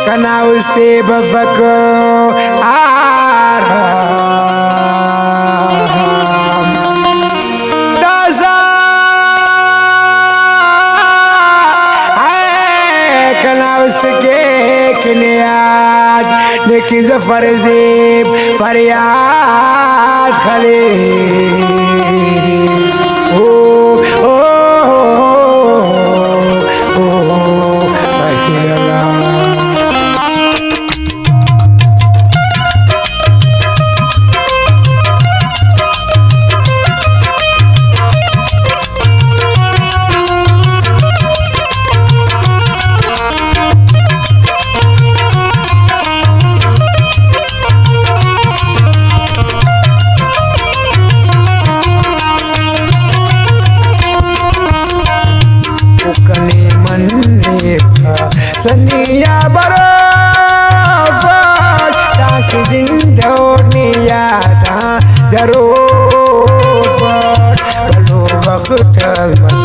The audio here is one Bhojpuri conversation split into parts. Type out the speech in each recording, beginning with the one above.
kana uste bafako नेकी जफर ज़ेब फरियाद खले ओ ओ ओ सनिया बरोबर टाक जिंदोनिया दा दरोबर बलो वक्त मस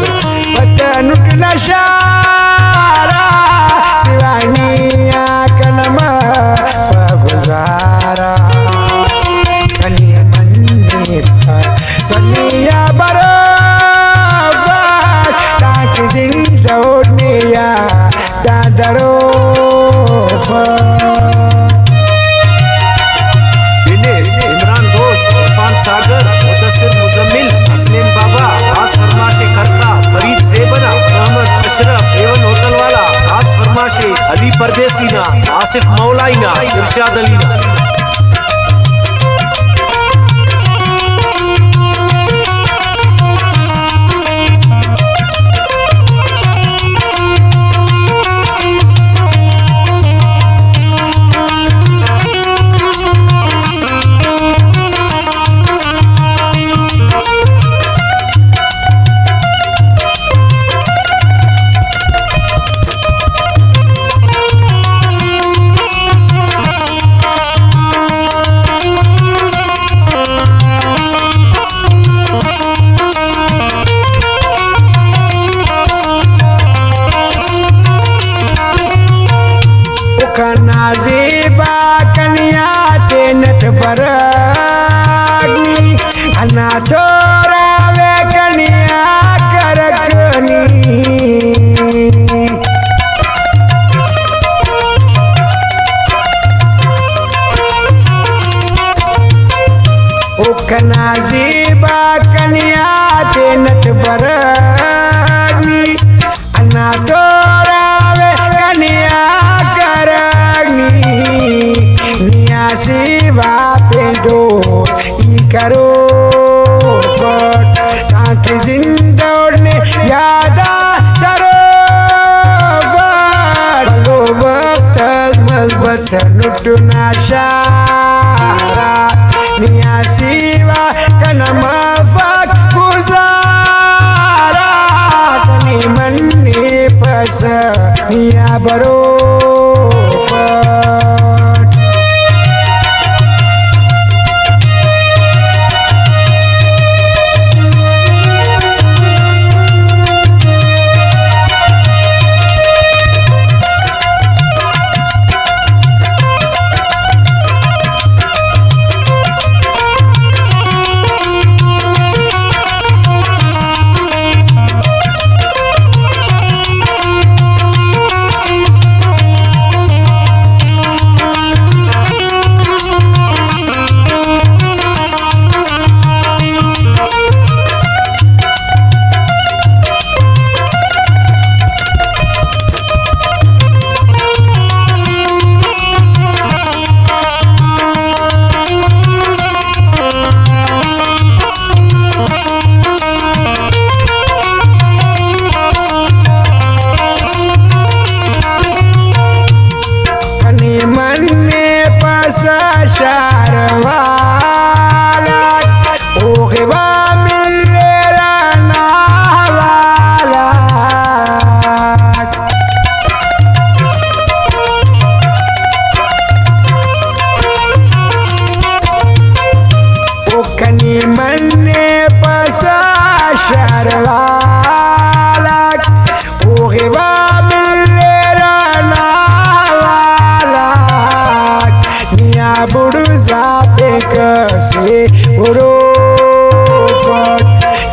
पतन नशारा सिवानिया कनमा फगजारा कनी मन्ने सनिया बरोबर टाक जिंदोनिया दिनेश इमरान दोस्त इरफान सागर मुदस्सिर मुजम्मिल हसनैन बाबा राज फरमाशे करता फरीद ज़ेबना अहमद अशरफ एवन होटल वाला राज फरमाशे अली परदेसीना आसिफ मौलाइना इरशाद अलीना नाज़ेबा कन्या तेनत बरगी अन्ना थोड़ा वे कन्या करकनी ओ नाज़ेबा कन्या तेनत बरगी अन्ना थोड़ा वे कन्या शिवा पे दो करो ताकि जिंदोड़ने यादा करो लो वक्त मजबत नुटना शारा निया शिवा कनमा फक गुजारा कनी मन्ने पस निया बरो से बरोबर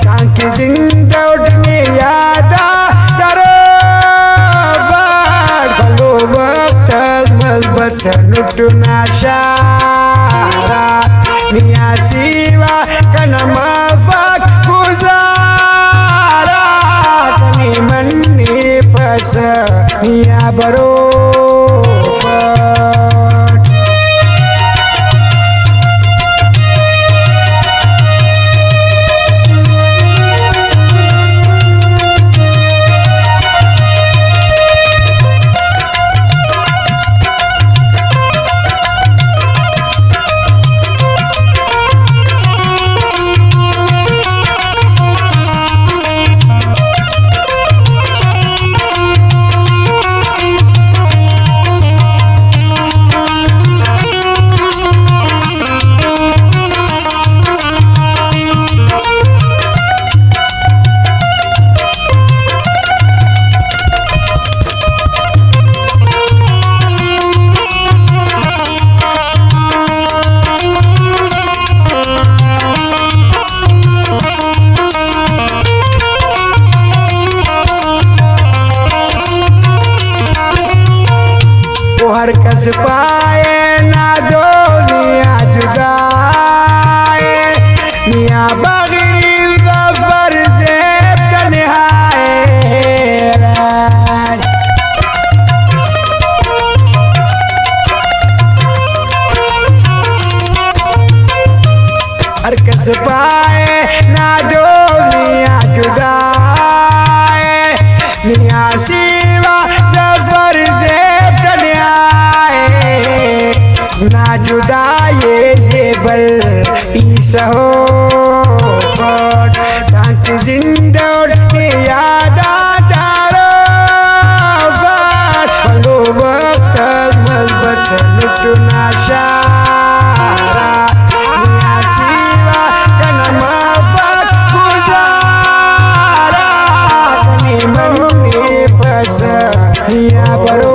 टांकी जिंदा उठने यादा दरोबर भलो वक्त मजबत लुटना शारा निया सिवा कनमा फक गुजारा कनी मन्नी पस निया बरोबर हर कस पाए ना दुनिया जुदाए मियाँ बगरी ज़फ़र से तन्हाए हर कस पाए ना दुनिया जुदाए मियाँ सिवा ज़फ़र से ना जुदाए जेबल ईसहो टांक जिंदा उठने यादा तारो भलो वक्त मजबत लुटना शारा निया सिवा कनमा फक गुजारा कनी मन्नी पस निया बरो